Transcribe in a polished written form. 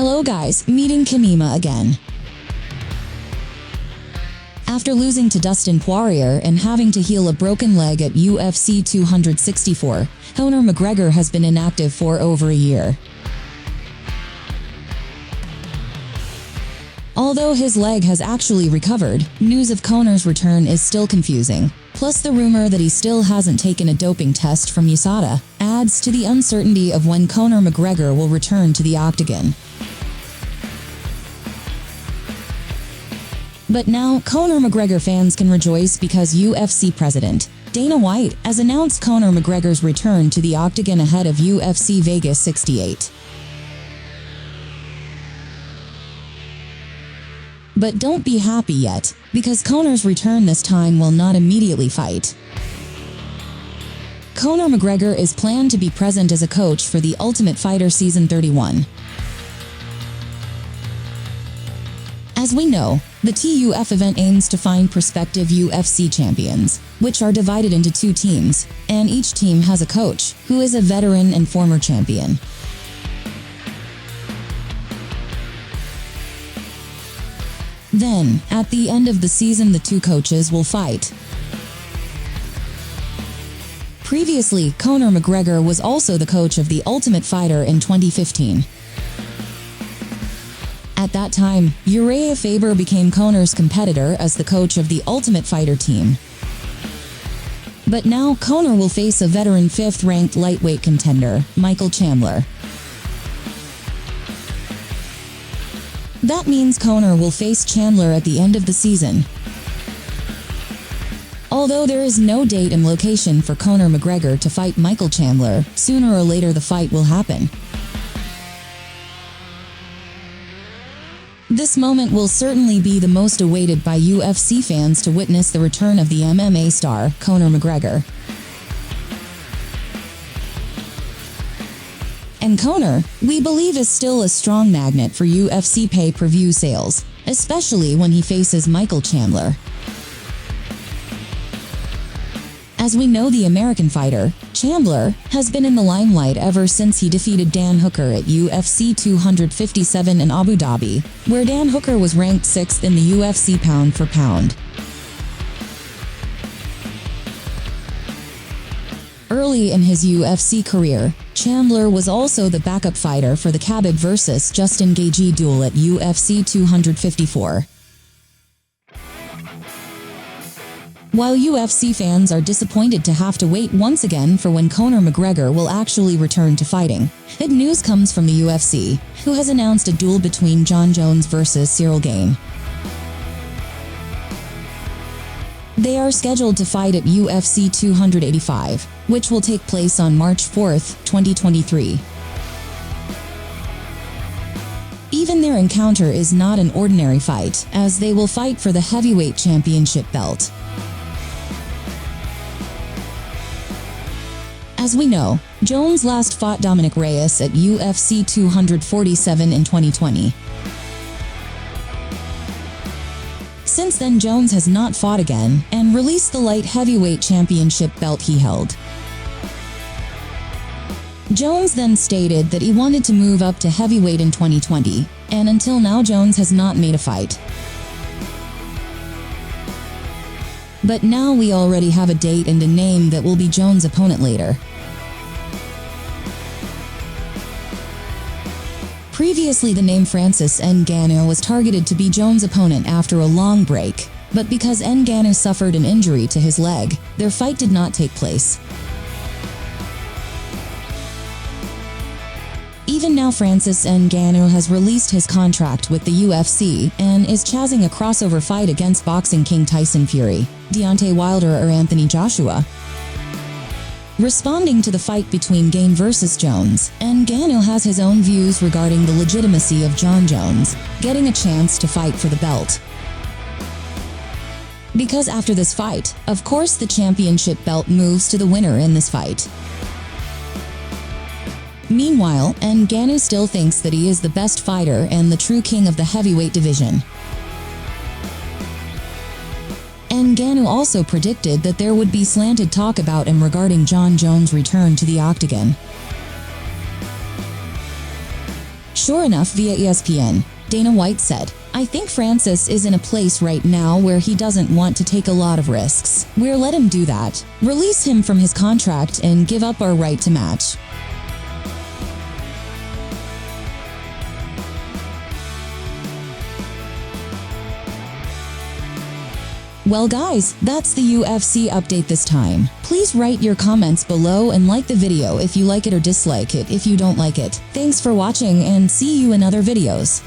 Hello guys, meeting Qinima again. After losing to Dustin Poirier and having to heal a broken leg at UFC 264, Conor McGregor has been inactive for over a year. Although his leg has actually recovered, news of Conor's return is still confusing. Plus, the rumor that he still hasn't taken a doping test from USADA adds to the uncertainty of when Conor McGregor will return to the octagon. But now, Conor McGregor fans can rejoice because UFC President Dana White has announced Conor McGregor's return to the octagon ahead of UFC Vegas 68. But don't be happy yet, because Conor's return this time will not immediately fight. Conor McGregor is planned to be present as a coach for The Ultimate Fighter Season 31. As we know, the TUF event aims to find prospective UFC champions, which are divided into two teams, and each team has a coach, who is a veteran and former champion. Then, at the end of the season, the two coaches will fight. Previously, Conor McGregor was also the coach of The Ultimate Fighter in 2015. At that time, Uriah Faber became Conor's competitor as the coach of the Ultimate Fighter team. But now, Conor will face a veteran 5th-ranked lightweight contender, Chandler. That means Conor will face Chandler at the end of the season. Although there is no date and location for Conor McGregor to fight Chandler, sooner or later the fight will happen. This moment will certainly be the most awaited by UFC fans to witness the return of the MMA star, Conor McGregor. And Conor, we believe, is still a strong magnet for UFC pay-per-view sales, especially when he faces Chandler. As we know, the American fighter, Chandler, has been in the limelight ever since he defeated Dan Hooker at UFC 257 in Abu Dhabi, where Dan Hooker was ranked 6th in the UFC pound for pound. Early in his UFC career, Chandler was also the backup fighter for the Khabib vs. Justin Gaethje duel at UFC 254. While UFC fans are disappointed to have to wait once again for when Conor McGregor will actually return to fighting, good news comes from the UFC, who has announced a duel between Jon Jones vs. Cyril Gane. They are scheduled to fight at UFC 285, which will take place on March 4, 2023. Even their encounter is not an ordinary fight, as they will fight for the heavyweight championship belt. As we know, Jones last fought Dominic Reyes at UFC 247 in 2020. Since then, Jones has not fought again and released the light heavyweight championship belt he held. Jones then stated that he wanted to move up to heavyweight in 2020, and until now Jones has not made a fight. But now we already have a date and a name that will be Jones' opponent later. Previously, the name Francis Ngannou was targeted to be Jones' opponent after a long break, but because Ngannou suffered an injury to his leg, their fight did not take place. Even now, Francis Ngannou has released his contract with the UFC and is chasing a crossover fight against boxing king Tyson Fury, Deontay Wilder, or Anthony Joshua. Responding to the fight between Gane vs. Jones, Ngannou has his own views regarding the legitimacy of Jon Jones getting a chance to fight for the belt. Because after this fight, of course the championship belt moves to the winner in this fight. Meanwhile, Ngannou still thinks that he is the best fighter and the true king of the heavyweight division. Ngannou also predicted that there would be slanted talk about him regarding Jon Jones' return to the octagon. Sure enough, via ESPN, Dana White said, "I think Francis is in a place right now where he doesn't want to take a lot of risks. We'll let him do that. Release him from his contract and give up our right to match." Well guys, that's the UFC update this time. Please write your comments below and like the video if you like it or dislike it if you don't like it. Thanks for watching and see you in other videos.